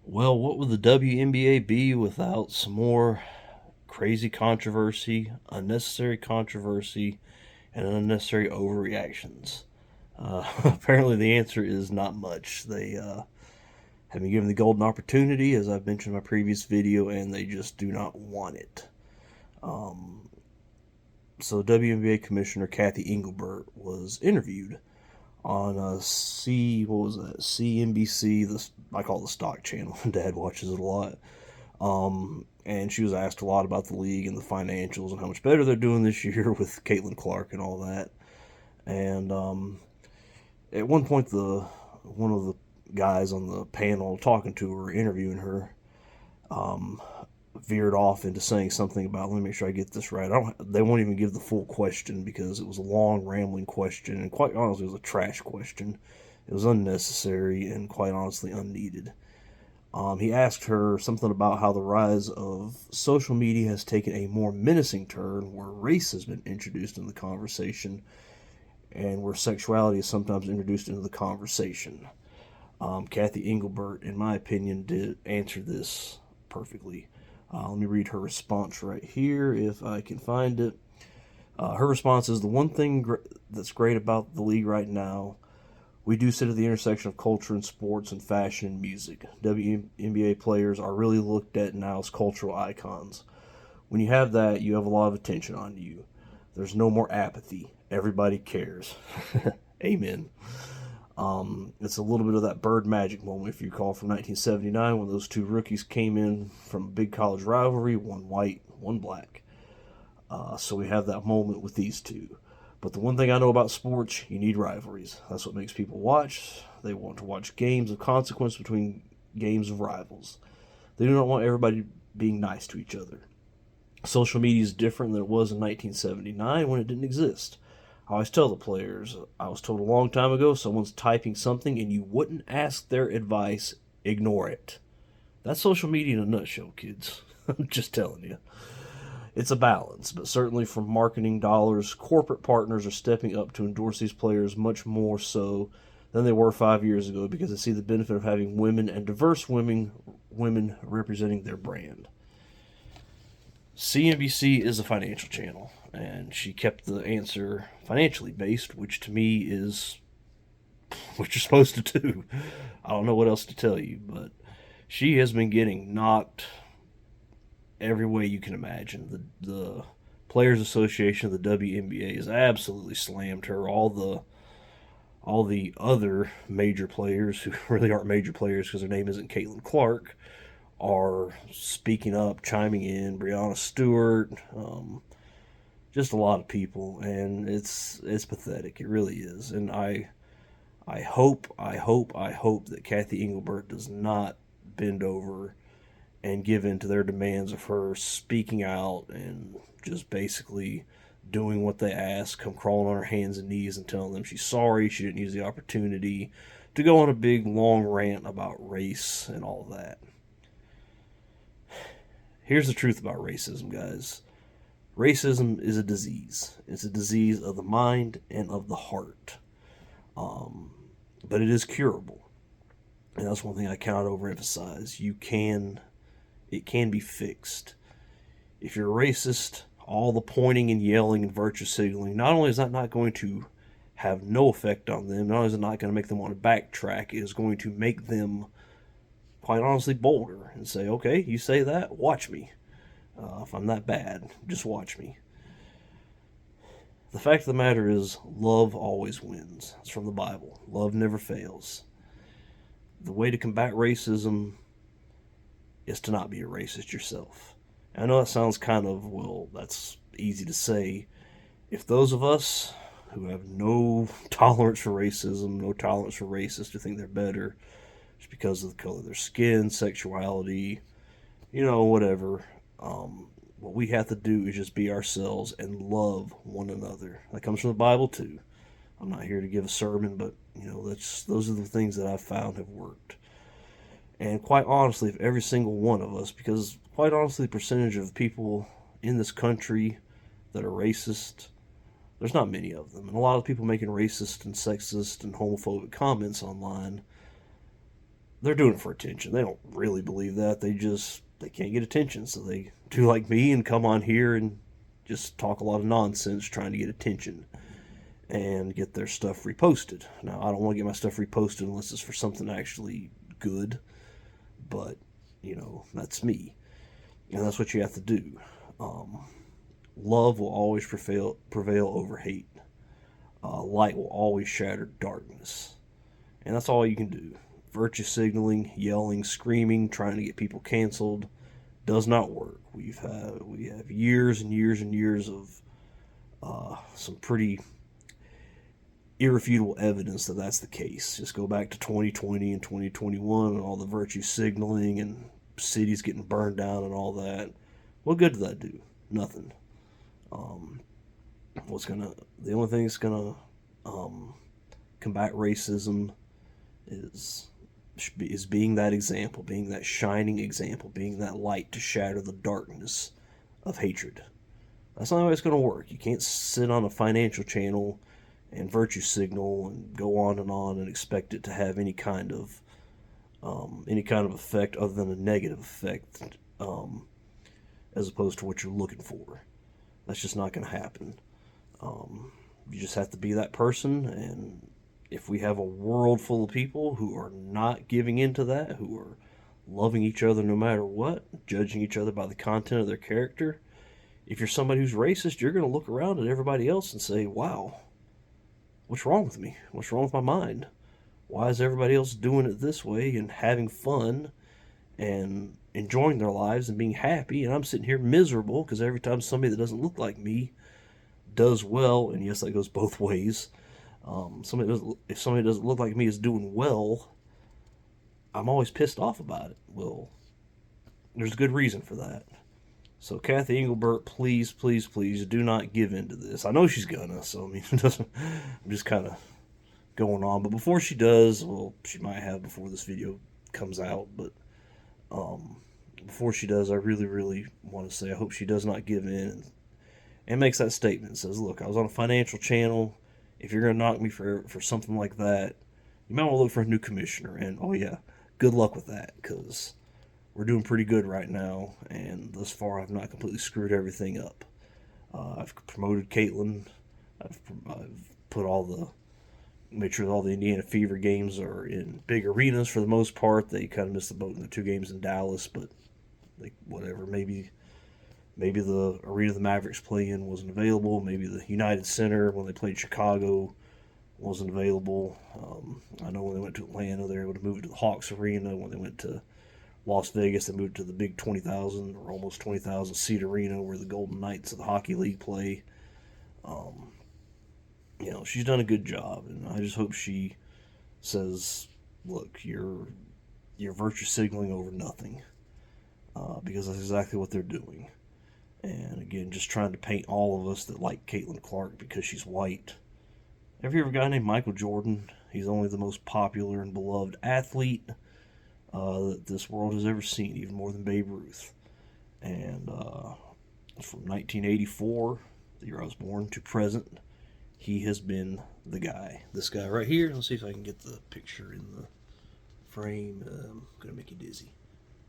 Well, what would the WNBA be without some more crazy controversy, and unnecessary overreactions? Apparently, the answer is not much. They have been given the golden opportunity, as I've mentioned in my previous video, and they just do not want it. Um, so, WNBA Commissioner Cathy Engelbert was interviewed on what was that? CNBC. I call it the stock channel. Dad watches it a lot. And she was asked a lot about the league and the financials and how much better they're doing this year with Caitlin Clark and all that. And at one point, the one of the guys on the panel talking to her, interviewing her, um, veered off into saying something about. Let me make sure I get this right. They won't even give the full question because it was a long, rambling question, and quite honestly, it was a trash question. It was unnecessary and quite honestly unneeded. He asked her something about how the rise of social media has taken a more menacing turn where race has been introduced in the conversation and where sexuality is sometimes introduced into the conversation. Cathy Engelbert, in my opinion, did answer this perfectly. Let me read her response right here if I can find it. Her response is the one thing that's great about the league right now. We do sit at the intersection of culture and sports and fashion and music. WNBA players are really looked at now as cultural icons. When you have that, you have a lot of attention on you. There's no more apathy. Everybody cares. Amen. It's a little bit of that Bird Magic moment, if you recall, from 1979 when those two rookies came in from a big college rivalry, one white, one black. So we have that moment with these two. But the one thing I know about sports, you need rivalries. That's what makes people watch. They want to watch games of consequence between games of rivals. They do not want everybody being nice to each other. Social media is different than it was in 1979 when it didn't exist. I always tell the players, I was told a long time ago, someone's typing something and you wouldn't ask their advice, ignore it. That's social media in a nutshell, kids. I'm just telling you. It's a balance, but certainly from marketing dollars, corporate partners are stepping up to endorse these players much more so than they were 5 years ago because they see the benefit of having women and diverse women representing their brand. CNBC is a financial channel, and she kept the answer financially based, which to me is what you're supposed to do. I don't know what else to tell you, but she has been getting knocked every way you can imagine. The Players Association of the WNBA has absolutely slammed her. All the other major players who really aren't major players because their name isn't Caitlin Clark are speaking up, chiming in. Breanna Stewart, just a lot of people, and it's pathetic. It really is. And I hope that Cathy Engelbert does not bend over and give in to their demands of her speaking out and just basically doing what they ask, come crawling on her hands and knees and telling them she's sorry, she didn't use the opportunity to go on a big long rant about race and all that. Here's the truth about racism, guys. Racism is a disease. It's a disease of the mind and of the heart. Um, but it is curable. And that's one thing I cannot overemphasize. It can be fixed. If you're a racist, all the pointing and yelling and virtue signaling, not only is that not going to have no effect on them, not only is it not going to make them want to backtrack, it is going to make them, quite honestly, bolder and say, okay, you say that, watch me. If I'm that bad, just watch me. The fact of the matter is, love always wins. It's from the Bible. Love never fails. The way to combat racism is to not be a racist yourself. And I know that sounds kind of, well, that's easy to say. If those of us who have no tolerance for racism, no tolerance for racists who think they're better just because of the color of their skin, sexuality, whatever, what we have to do is just be ourselves and love one another. That comes from the Bible too. I'm not here to give a sermon, but those are the things that I've found have worked. And quite honestly, if every single one of us, because quite honestly, the percentage of people in this country that are racist, there's not many of them. And a lot of people making racist and sexist and homophobic comments online, they're doing it for attention. They don't really believe that. They can't get attention, so they do like me and come on here and just talk a lot of nonsense trying to get attention and get their stuff reposted. Now, I don't want to get my stuff reposted unless it's for something actually good, but that's me, and that's what you have to do. Love will always prevail over hate. Light will always shatter darkness, and that's all you can do. Virtue signaling, yelling, screaming, trying to get people canceled does not work. We have years and years and years of some pretty irrefutable evidence that that's the case. Just go back to 2020 and 2021 and all the virtue signaling and cities getting burned down and all that. What good did that do? Nothing. Um, the only thing that's gonna combat racism is being that example, being that shining example, being that light to shatter the darkness of hatred. That's not how it's going to work. You can't sit on a financial channel and virtue signal and go on and expect it to have any kind of effect other than a negative effect, as opposed to what you're looking for. That's just not going to happen. You just have to be that person, and if we have a world full of people who are not giving into that, who are loving each other no matter what, judging each other by the content of their character, if you're somebody who's racist, you're going to look around at everybody else and say, wow, what's wrong with me? What's wrong with my mind? Why is everybody else doing it this way and having fun and enjoying their lives and being happy, and I'm sitting here miserable because every time somebody that doesn't look like me does well, and yes, that goes both ways. If somebody doesn't look like me is doing well, I'm always pissed off about it. Well, there's a good reason for that. So Cathy Engelbert, please, please, please do not give in to this. I know she's gonna, so I mean, it doesn't. I'm just kind of going on, but before she does, well, she might have before this video comes out, but before she does, I really, really want to say I hope she does not give in and makes that statement and says, look, I was on a financial channel. If you're going to knock me for something like that, you might want to look for a new commissioner. And, oh, yeah, good luck with that, because we're doing pretty good right now. And thus far, I've not completely screwed everything up. I've promoted Caitlin. I've made sure that all the Indiana Fever games are in big arenas for the most part. They kind of missed the boat in the 2 games in Dallas, but whatever. Maybe the arena the Mavericks play in wasn't available. Maybe the United Center when they played Chicago wasn't available. I know when they went to Atlanta, they were able to move it to the Hawks Arena. When they went to Las Vegas, they moved to the big 20,000 or almost 20,000 seat arena where the Golden Knights of the Hockey League play. She's done a good job, and I just hope she says, look, you're virtue signaling over nothing, because that's exactly what they're doing. And again, just trying to paint all of us that like Caitlin Clark because she's white. Have you ever got a guy named Michael Jordan? He's only the most popular and beloved athlete that this world has ever seen, even more than Babe Ruth. And from 1984, the year I was born, to present, he has been the guy. This guy right here. Let's see if I can get the picture in the frame. I'm going to make you dizzy.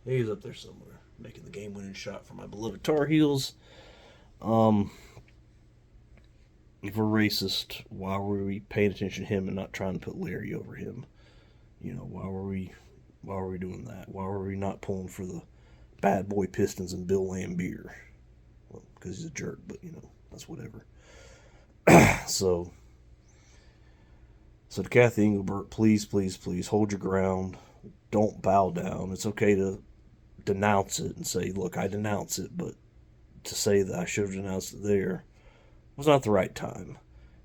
He's up there somewhere, making the game-winning shot for my beloved Tar Heels. If we're racist, why were we paying attention to him and not trying to put Larry over him? Why were we doing that? Why were we not pulling for the bad boy Pistons and Bill Laimbeer? Well, because he's a jerk, but that's whatever. So to Cathy Engelbert, please, please, please hold your ground. Don't bow down. It's okay to denounce it and say, look, I denounce it, but to say that I should have denounced it there was not the right time.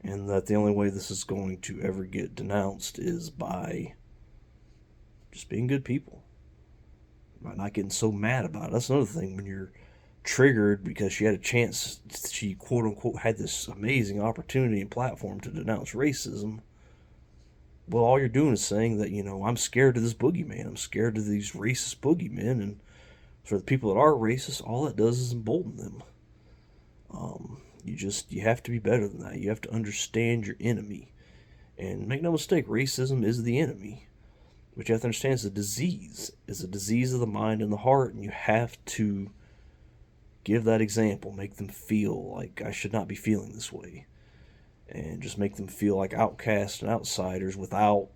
And that the only way this is going to ever get denounced is by just being good people. By not getting so mad about it. That's another thing, when you're triggered because she had a chance, she quote unquote had this amazing opportunity and platform to denounce racism. Well, all you're doing is saying that, I'm scared of this boogeyman. I'm scared of these racist boogeymen. And for the people that are racist, all that does is embolden them. You have to be better than that. You have to understand your enemy. And make no mistake, racism is the enemy. But you have to understand it's a disease. It's a disease of the mind and the heart, and you have to give that example. Make them feel like I should not be feeling this way. And just make them feel like outcasts and outsiders without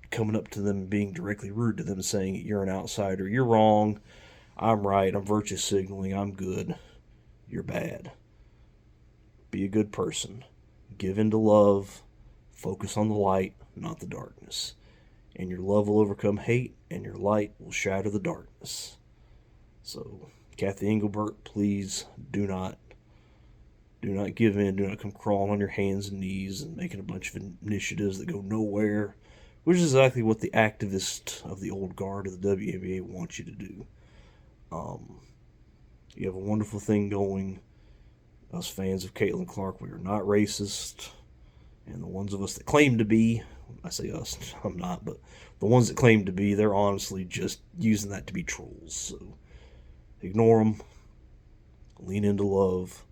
coming up to them and being directly rude to them, saying you're an outsider, you're wrong, I'm right, I'm virtue signaling, I'm good, you're bad. Be a good person. Give in to love. Focus on the light, not the darkness. And your love will overcome hate, and your light will shatter the darkness. So, Cathy Engelbert, please do not give in. Do not come crawling on your hands and knees and making a bunch of initiatives that go nowhere, which is exactly what the activists of the old guard of the WNBA want you to do. You have a wonderful thing going. Us fans of Caitlin Clark, we are not racist. And the ones of us that claim to be, I say us, I'm not, but the ones that claim to be, they're honestly just using that to be trolls. So ignore them. Lean into love.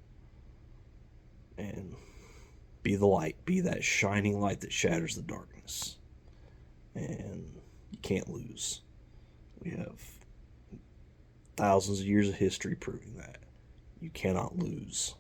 And be the light. Be that shining light that shatters the darkness. And you can't lose. We have thousands of years of history proving that. You cannot lose.